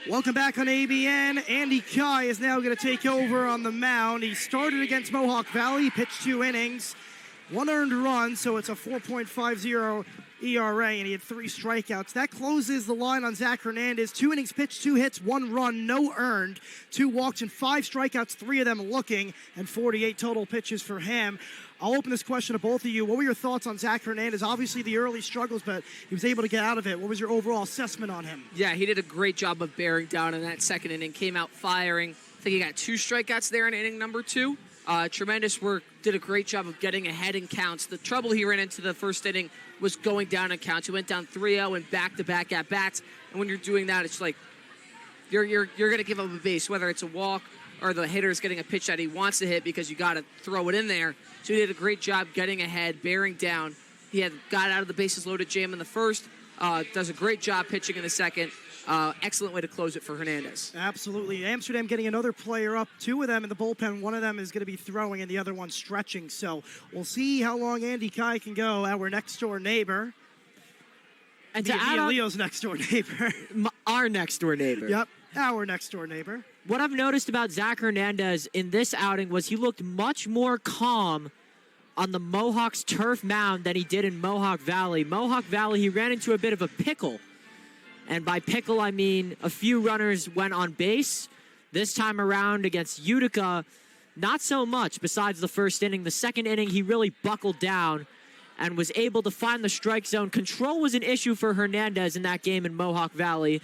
Welcome back on ABN. Andy Kai is now going to take over on the mound. He started against Mohawk Valley, pitched 2 innings, 1 earned run, so it's a 4.50 ERA, and he had 3 strikeouts. That closes the line on Zach Hernandez. 2 innings pitched, 2 hits, 1 run, no earned, 2 walks, and 5 strikeouts, 3 of them looking, and 48 total pitches for him. I'll open this question to both of you. What were your thoughts on Zach Hernandez? Obviously, the early struggles, but he was able to get out of it. What was your overall assessment on him? Yeah, he did a great job of bearing down in that second inning. Came out firing. I think he got 2 strikeouts there in inning number 2. Tremendous work. Did a great job of getting ahead in counts. The trouble he ran into the first inning was going down in counts. He went down 3-0 and back-to-back at-bats. And when you're doing that, it's like you're going to give up a base, whether it's a walk or the hitter's getting a pitch that he wants to hit because you got to throw it in there. So he did a great job getting ahead, bearing down. He got out of the bases loaded jam in the first. Does a great job pitching in the second. Excellent way to close it for Hernandez. Absolutely. Amsterdam getting another player up. 2 of them in the bullpen. 1 of them is going to be throwing and the other one stretching. So we'll see how long Andy Kai can go, our next-door neighbor. And to add on, Leo's next-door neighbor. Our next-door neighbor. Yep, our next-door neighbor. What I've noticed about Zach Hernandez in this outing was he looked much more calm on the Mohawks turf mound than he did in Mohawk Valley. Mohawk Valley, he ran into a bit of a pickle. And by pickle, I mean a few runners went on base. This time around against Utica, not so much besides the first inning. The second inning, he really buckled down and was able to find the strike zone. Control was an issue for Hernandez in that game in Mohawk Valley,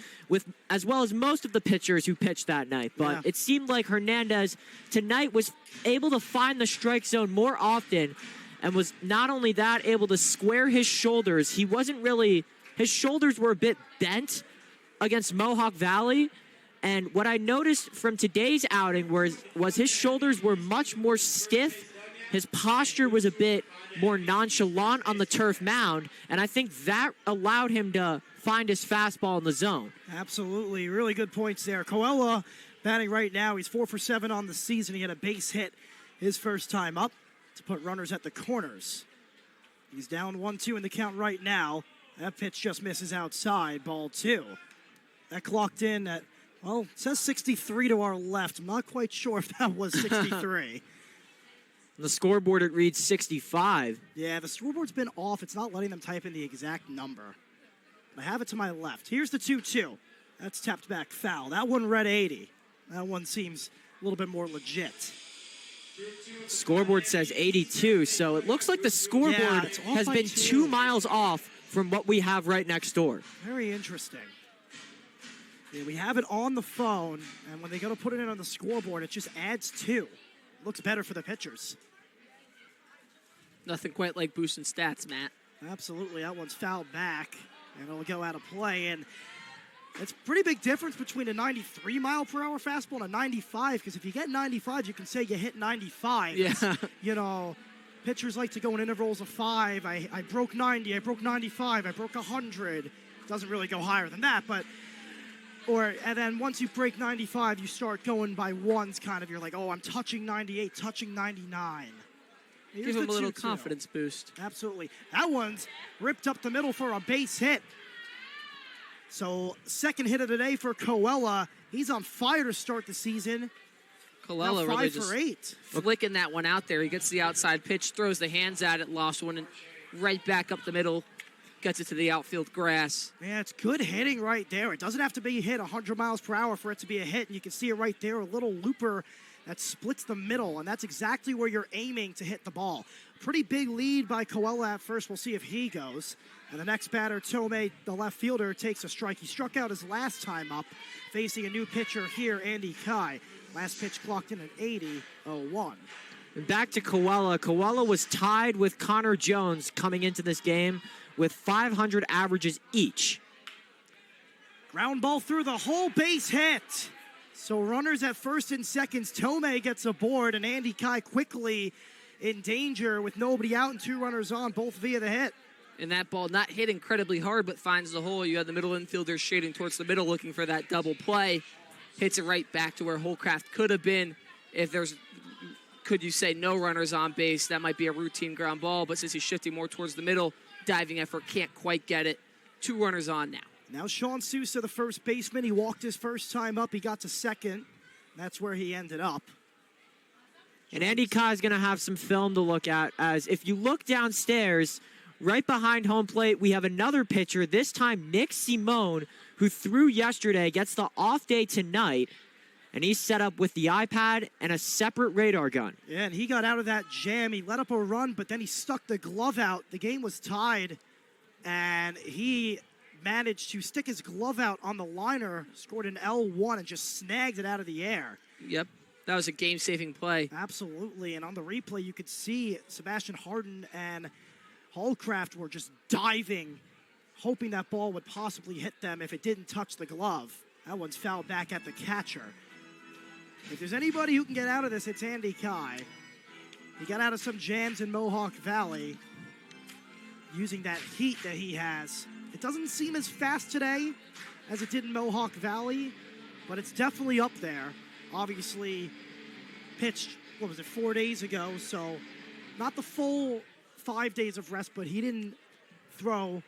as well as most of the pitchers who pitched that night. But It seemed like Hernandez tonight was able to find the strike zone more often and was not only that, able to square his shoulders. His shoulders were a bit bent against Mohawk Valley. And what I noticed from today's outing was his shoulders were much more stiff. His posture was a bit more nonchalant on the turf mound, and I think that allowed him to find his fastball in the zone. Absolutely. Really good points there. Coella batting right now. He's 4 for 7 on the season. He had a base hit his first time up to put runners at the corners. He's down 1-2 in the count right now. That pitch just misses outside, ball 2. That clocked in at, well, it says 63 to our left. I'm not quite sure if that was 63. On the scoreboard, it reads 65. Yeah, the scoreboard's been off. It's not letting them type in the exact number. I have it to my left. Here's the 2-2. That's tapped back foul. That one read 80. That one seems a little bit more legit. Scoreboard says 82, so it looks like the scoreboard has been 2 miles off from what we have right next door. Very interesting. Yeah, we have it on the phone, and when they go to put it in on the scoreboard, it just adds 2. Looks better for the pitchers. Nothing quite like boosting stats, Matt. Absolutely. That one's fouled back, and it'll go out of play. And it's a pretty big difference between a 93-mile-per-hour fastball and a 95, because if you get 95, you can say you hit 95. Yeah. You know, pitchers like to go in intervals of 5. I broke 90. I broke 95. I broke 100. Doesn't really go higher than that, but... And then once you break 95, you start going by ones kind of. You're like, oh, I'm touching 98, touching 99. Give him a little confidence boost. Absolutely. That one's ripped up the middle for a base hit. So second hit of the day for Coella. He's on fire to start the season. Coella really just 5 for 8. Flicking that one out there. He gets the outside pitch, throws the hands at it, lost one, and right back up the middle. Gets it to the outfield grass. Yeah, it's good hitting right there. It doesn't have to be hit 100 miles per hour for it to be a hit. And you can see it right there, a little looper that splits the middle. And that's exactly where you're aiming to hit the ball. Pretty big lead by Coella at first. We'll see if he goes. And the next batter, Tomei, the left fielder, takes a strike. He struck out his last time up, facing a new pitcher here, Andy Kai. Last pitch clocked in at 80-01. And back to Coella. Coella was tied with Connor Jones coming into this game with 500 averages each. Ground ball through the whole base hit. So runners at first and seconds. Tomei gets aboard, and Andy Kai quickly in danger with nobody out and 2 runners on, both via the hit. And that ball not hit incredibly hard, but finds the hole. You had the middle infielder shading towards the middle looking for that double play. Hits it right back to where Holcraft could have been. If there's, could you say, no runners on base, that might be a routine ground ball. But since he's shifting more towards the middle, diving effort, can't quite get it. 2 runners on now. Now Sean Sousa, the first baseman, he walked his first time up. He got to second. That's where he ended up. And Andy Kai is going to have some film to look at, as if you look downstairs, right behind home plate, we have another pitcher, this time Nick Simone, who threw yesterday, gets the off day tonight, and he's set up with the iPad and a separate radar gun. Yeah, and he got out of that jam. He let up a run, but then he stuck the glove out. The game was tied, and he managed to stick his glove out on the liner, scored an L1, and just snagged it out of the air. Yep, that was a game-saving play. Absolutely, and on the replay, you could see Sebastian Harden and Holcraft were just diving, hoping that ball would possibly hit them if it didn't touch the glove. That one's fouled back at the catcher. If there's anybody who can get out of this, it's Andy Kai. He got out of some jams in Mohawk Valley using that heat that he has. It doesn't seem as fast today as it did in Mohawk Valley, but it's definitely up there. Obviously pitched, 4 days ago, so not the full 5 days of rest, but he didn't throw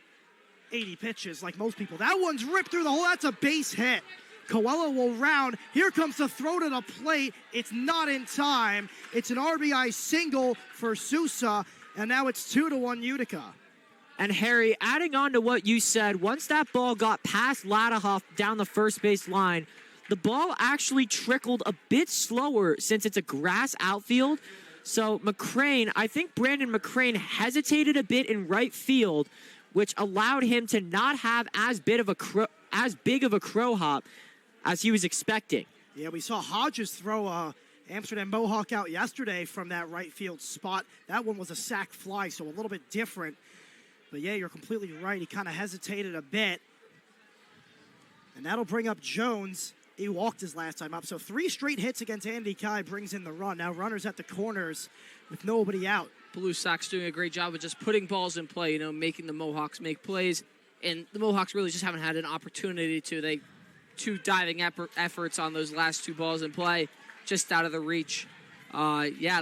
80 pitches like most people. That one's ripped through the hole. That's a base hit. Coelho will round. Here comes the throw to the plate. It's not in time. It's an RBI single for Sousa, and now it's 2-1 Utica. And Harry, adding on to what you said, once that ball got past Ladahoff down the first base line, the ball actually trickled a bit slower since it's a grass outfield. So McCrane, I think Brandon McCrane hesitated a bit in right field, which allowed him to not have as big of a crow hop as he was expecting. Yeah, we saw Hodges throw a Amsterdam Mohawk out yesterday from that right field spot. That one was a sac fly, so a little bit different. But yeah, you're completely right. He kind of hesitated a bit. And that'll bring up Jones. He walked his last time up. So 3 straight hits against Andy Kai brings in the run. Now runners at the corners with nobody out. Blue Sox doing a great job of just putting balls in play, making the Mohawks make plays. And the Mohawks really just haven't had an opportunity to. 2 diving efforts on those last 2 balls in play, just out of the reach. Yeah,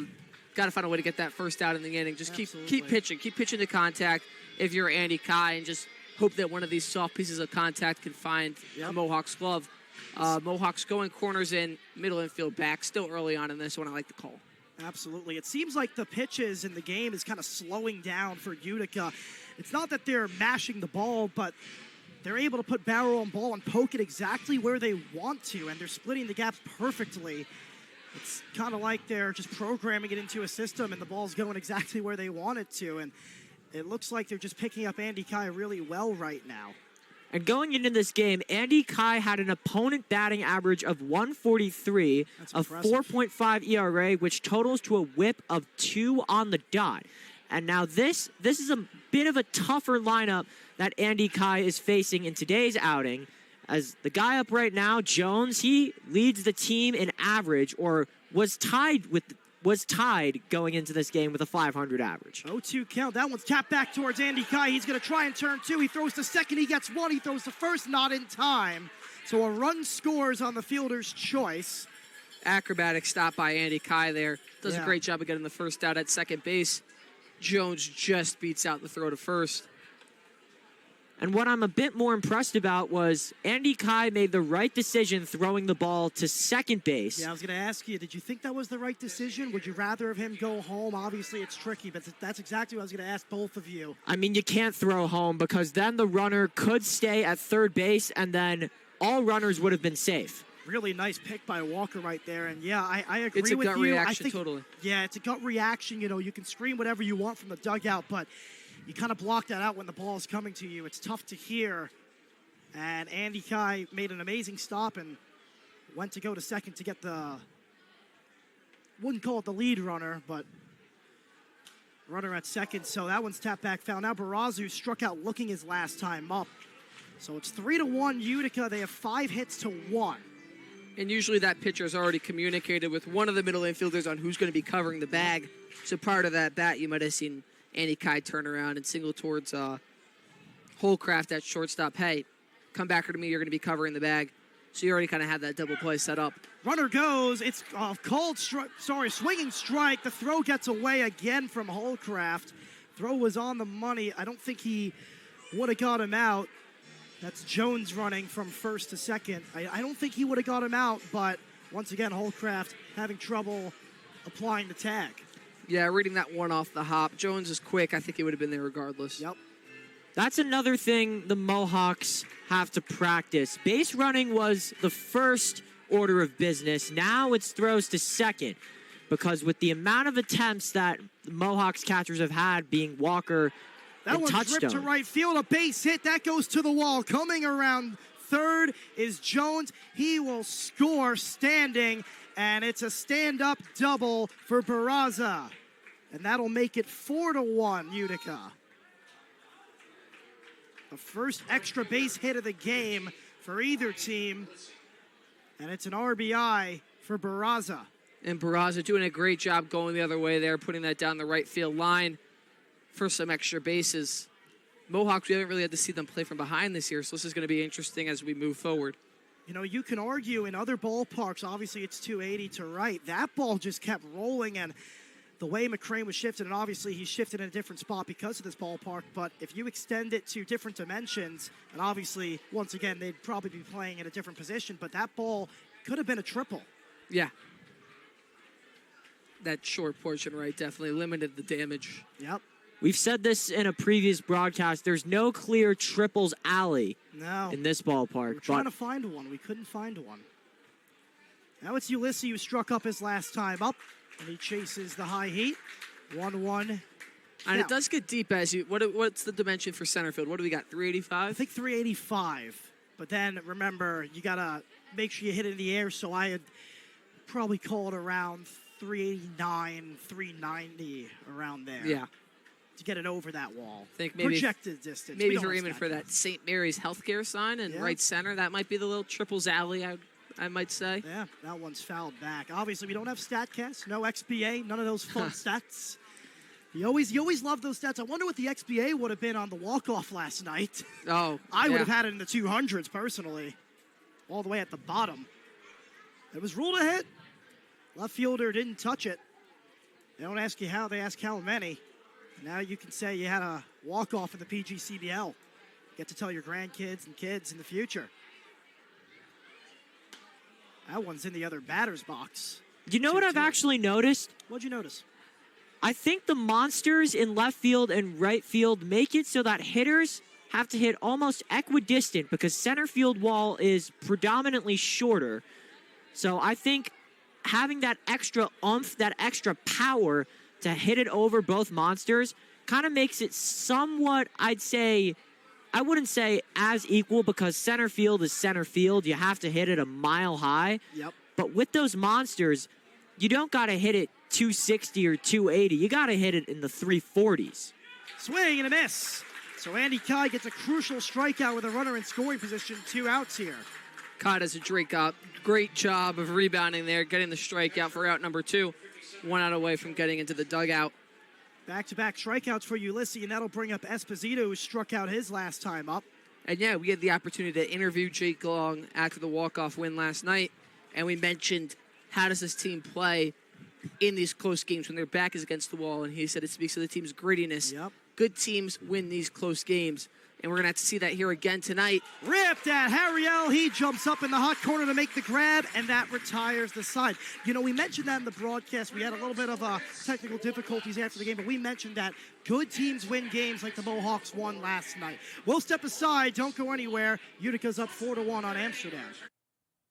got to find a way to get that first out in the inning. Just keep pitching to contact if you're Andy Kai, and just hope that one of these soft pieces of contact can find the Mohawks' glove. Mohawks going corners in, middle infield back. Still early on in this one, I like the call. Absolutely. It seems like the pitches in the game is kind of slowing down for Utica. It's not that they're mashing the ball, but they're able to put barrel on ball and poke it exactly where they want to, and they're splitting the gaps perfectly. It's kind of like they're just programming it into a system, and the ball's going exactly where they want it to. And it looks like they're just picking up Andy Kai really well right now. And going into this game, Andy Kai had an opponent batting average of 143, a 4.5 ERA, which totals to a whip of 2 on the dot. And now this is a bit of a tougher lineup that Andy Kai is facing in today's outing. As the guy up right now, Jones, he leads the team in average, or was tied going into this game with a 500 average. 0-2 count. That one's tapped back towards Andy Kai. He's going to try and turn 2. He throws to second. He gets 1. He throws to first. Not in time. So a run scores on the fielder's choice. Acrobatic stop by Andy Kai there. Does a great job of getting the first out at second base. Jones just beats out the throw to first. And what I'm a bit more impressed about was Andy Kai made the right decision throwing the ball to second base. Yeah, I was going to ask you, did you think that was the right decision? Would you rather have him go home? Obviously, it's tricky, but that's exactly what I was going to ask both of you. I mean, you can't throw home because then the runner could stay at third base, and then all runners would have been safe. Really nice pick by Walker right there. And yeah, I agree with you. It's a gut reaction, totally. Yeah, it's a gut reaction. You can scream whatever you want from the dugout, but you kind of block that out when the ball is coming to you. It's tough to hear. And Andy Kai made an amazing stop and went to go to second to get wouldn't call it the lead runner, but runner at second. So that one's tapped back foul. Now Barrazu struck out looking his last time up. So it's 3-1 Utica. They have 5 hits to 1. And usually that pitcher has already communicated with one of the middle infielders on who's going to be covering the bag. So part of that bat, you might have seen Andy Kai turn around and single towards Holcraft at shortstop. Hey, come back to me. You're going to be covering the bag. So you already kind of had that double play set up. Runner goes. It's swinging strike. The throw gets away again from Holcraft. Throw was on the money. I don't think he would have got him out. That's Jones running from first to second. I don't think he would have got him out, but once again, Holcraft having trouble applying the tag. Yeah, reading that one off the hop. Jones is quick. I think he would have been there regardless. Yep. That's another thing the Mohawks have to practice. Base running was the first order of business. Now it's throws to second, because with the amount of attempts that the Mohawks catchers have had, being Walker that and one Touchstone. Dripped to right field, a base hit. That goes to the wall. Coming around third is Jones. He will score standing, and it's a stand-up double for Barraza. And that'll make it 4-1, Utica. The first extra base hit of the game for either team, and it's an RBI for Barraza. And Barraza doing a great job going the other way there, putting that down the right field line for some extra bases. Mohawks, we haven't really had to see them play from behind this year, so this is going to be interesting as we move forward. You know, you can argue in other ballparks, obviously it's 280 to right. That ball just kept rolling, and the way McCrane was shifted, and obviously he's shifted in a different spot because of this ballpark, but if you extend it to different dimensions, and obviously, once again, they'd probably be playing in a different position, but that ball could have been a triple. Yeah. That short portion right definitely limited the damage. Yep. We've said this in a previous broadcast. There's no clear triples alley in this ballpark. We're trying to find one. We couldn't find one. Now it's Ulysses who struck up his last time up, and he chases the high heat. 1-1. And it does get deep as you. What's the dimension for center field? What do we got? 385? I think 385. But then remember, you gotta make sure you hit it in the air. So I had probably called around 389, 390 around there. Yeah. To get it over that wall. I think maybe projected distance. Maybe if we're aiming for that St. Mary's Healthcare sign in right center, that might be the little triples alley. I might say. Yeah, that one's fouled back. Obviously, we don't have StatCast, no XBA, none of those fun stats. You always love those stats. I wonder what the XBA would have been on the walk-off last night. Oh, I would have had it in the 200s, personally. All the way at the bottom. It was ruled a hit. Left fielder didn't touch it. They don't ask you how, they ask how many. Now you can say you had a walk-off in the PGCBL. Get to tell your grandkids and kids in the future. That one's in the other batter's box. You know what I've actually noticed? What'd you notice? I think the monsters in left field and right field make it so that hitters have to hit almost equidistant because center field wall is predominantly shorter. So I think having that extra oomph, that extra power to hit it over both monsters kind of makes it somewhat, I'd say, I wouldn't say as equal because center field is center field. You have to hit it a mile high. Yep. But with those monsters, you don't got to hit it 260 or 280. You got to hit it in the 340s. Swing and a miss. So Andy Kai gets a crucial strikeout with a runner in scoring position. 2 outs here. Kai does a great job of rebounding there, getting the strikeout for out number 2. 1 out away from getting into the dugout. Back-to-back strikeouts for Ulysses, and that'll bring up Esposito, who struck out his last time up. And yeah, we had the opportunity to interview Jake Long after the walk-off win last night, and we mentioned how does this team play in these close games when their back is against the wall, and he said it speaks to the team's grittiness. Yep. Good teams win these close games, and we're going to have to see that here again tonight. Ripped at Harriel. He jumps up in the hot corner to make the grab, and that retires the side. You know, we mentioned that in the broadcast. We had a little bit of technical difficulties after the game, but we mentioned that good teams win games like the Mohawks won last night. We'll step aside. Don't go anywhere. Utica's up 4-1 on Amsterdam.